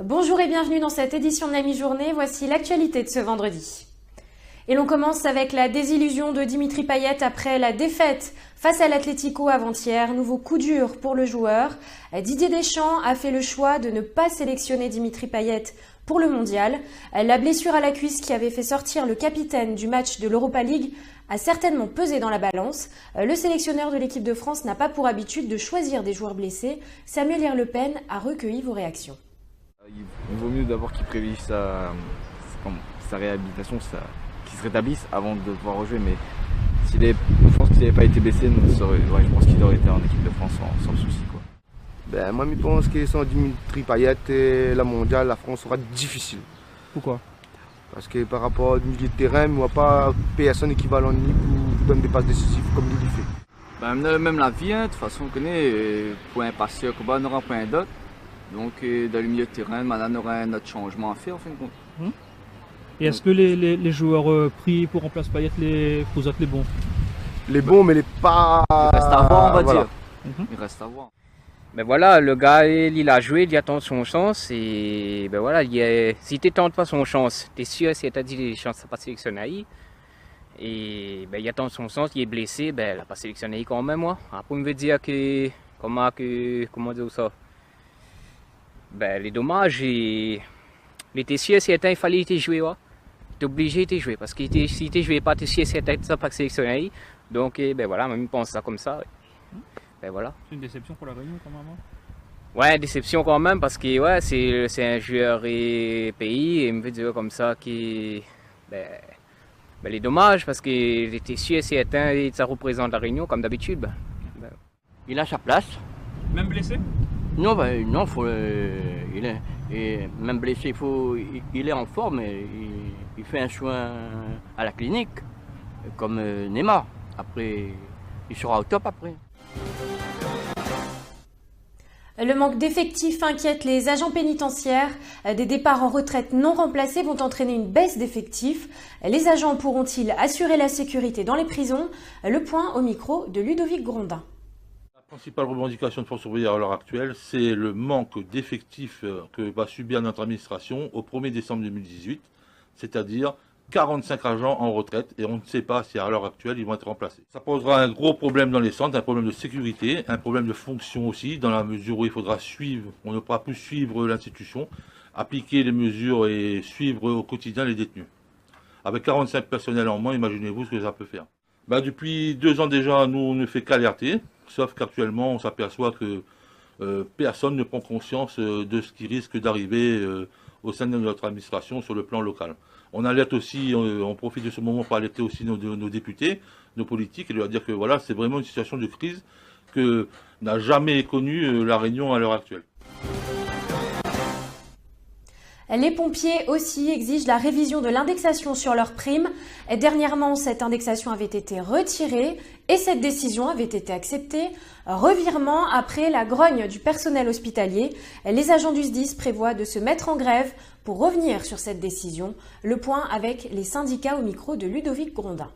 Bonjour et bienvenue dans cette édition de la mi-journée. Voici l'actualité de ce vendredi. Et l'on commence avec la désillusion de Dimitri Payet après la défaite face à l'Atlético avant-hier. Nouveau coup dur pour le joueur. Didier Deschamps a fait le choix de ne pas sélectionner Dimitri Payet pour le mondial. La blessure à la cuisse qui avait fait sortir le capitaine du match de l'Europa League a certainement pesé dans la balance. Le sélectionneur de l'équipe de France n'a pas pour habitude de choisir des joueurs blessés. Samuel Herlepen a recueilli vos réactions. Il vaut mieux d'abord qu'il prévise sa réhabilitation, qu'il se rétablisse avant de pouvoir rejouer. Mais je pense qu'il n'avait pas été blessé, je pense qu'il aurait été en équipe de France sans souci. Moi, je pense que sans Dimitri Payet, la mondiale, la France sera difficile. Pourquoi? Parce que par rapport au milieu de terrain, il n'y a pas personne équivalent ni pour donner des passes décisives comme il le fait. Même la vie, de toute façon, on connaît, pour un passeur, on aura pas un d'autre. Donc, dans le milieu de terrain, maintenant, on aura un autre changement à faire, en fin de compte. Et est-ce que les joueurs pris pour remplacer Payet, vous êtes les bons? Les bons, mais les pas... Il reste à voir, on va dire. Mhm. Il reste à voir. Ben voilà, le gars, il a joué, il attend son chance et ben voilà, si tu tentes pas son chance, tu es sûr si tu as dit les chances, pas sélectionné. Et ben il attend son chance, il est blessé, ben il n'a pas sélectionné quand même moi. Après on veut dire comment dire ça? Ben les dommages, il était sûr si il fallait jouer, ouais. Il était obligé de jouer parce que si tu jouais pas, tu es sûr si tu pas sélectionné. Donc ben voilà, même pense ça comme ça. Ben voilà. C'est une déception pour la Réunion quand même. Ouais, déception quand même parce que ouais, c'est un joueur et pays et il me veut dire comme ça que les dommages parce qu'il était sûr et certain et ça représente la Réunion comme d'habitude. Il a sa place. Même blessé? Non, non, même blessé, il est en forme. Il fait un soin à la clinique comme Neymar. Après, il sera au top après. Le manque d'effectifs inquiète les agents pénitentiaires. Des départs en retraite non remplacés vont entraîner une baisse d'effectifs. Les agents pourront-ils assurer la sécurité dans les prisons? Le point au micro de Ludovic Grondin. La principale revendication de Force ouvrière à l'heure actuelle, c'est le manque d'effectifs que va subir notre administration au 1er décembre 2018, c'est-à-dire 45 agents en retraite et on ne sait pas si à l'heure actuelle ils vont être remplacés. Ça posera un gros problème dans les centres, un problème de sécurité, un problème de fonction aussi, dans la mesure où il faudra suivre, on ne pourra plus suivre l'institution, appliquer les mesures et suivre au quotidien les détenus. Avec 45 personnels en moins, imaginez-vous ce que ça peut faire. Depuis 2 ans déjà, nous on ne fait qu'alerter, sauf qu'actuellement on s'aperçoit que personne ne prend conscience de ce qui risque d'arriver au sein de notre administration sur le plan local. On alerte aussi, on profite de ce moment pour alerter aussi nos députés, nos politiques, et leur dire que voilà, c'est vraiment une situation de crise que n'a jamais connue la Réunion à l'heure actuelle. Les pompiers aussi exigent la révision de l'indexation sur leurs primes. Dernièrement, cette indexation avait été retirée et cette décision avait été acceptée. Revirement après la grogne du personnel hospitalier. Les agents du SDIS prévoient de se mettre en grève pour revenir sur cette décision. Le point avec les syndicats au micro de Ludovic Grondin.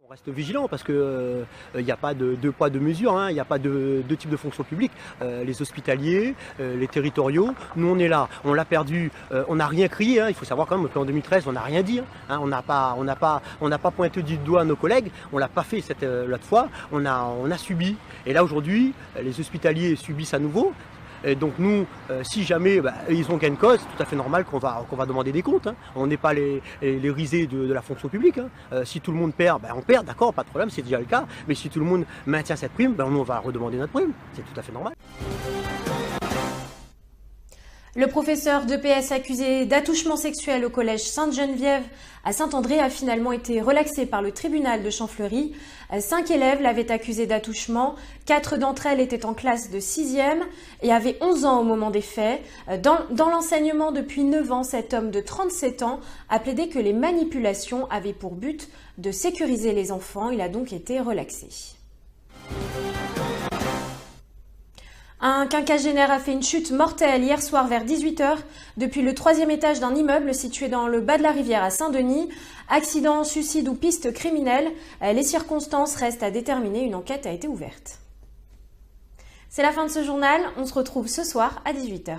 On reste vigilant parce que il n'y a pas de deux poids deux mesures, il n'y a pas de deux types de fonctions publiques. Les hospitaliers, les territoriaux, nous on est là, on l'a perdu, on n'a rien crié. Il faut savoir quand même qu'en 2013 on n'a rien dit. On n'a pas pointé du doigt nos collègues, on l'a pas fait l'autre fois. On a subi. Et là aujourd'hui, les hospitaliers subissent à nouveau. Et donc nous, si jamais ils ont gain de cause, c'est tout à fait normal qu'on va demander des comptes. On n'est pas les risés de la fonction publique. Si tout le monde perd, on perd, d'accord, pas de problème, c'est déjà le cas. Mais si tout le monde maintient cette prime, nous on va redemander notre prime. C'est tout à fait normal. Le professeur d'EPS accusé d'attouchement sexuel au collège Sainte-Geneviève à Saint-André a finalement été relaxé par le tribunal de Champfleury. 5 élèves l'avaient accusé d'attouchement. 4 d'entre elles étaient en classe de 6e et avaient 11 ans au moment des faits. Dans l'enseignement depuis 9 ans, cet homme de 37 ans a plaidé que les manipulations avaient pour but de sécuriser les enfants. Il a donc été relaxé. Un quinquagénaire a fait une chute mortelle hier soir vers 18 h depuis le 3e étage d'un immeuble situé dans le bas de la rivière à Saint-Denis. Accident, suicide ou piste criminelle, les circonstances restent à déterminer. Une enquête a été ouverte. C'est la fin de ce journal, on se retrouve ce soir à 18 h.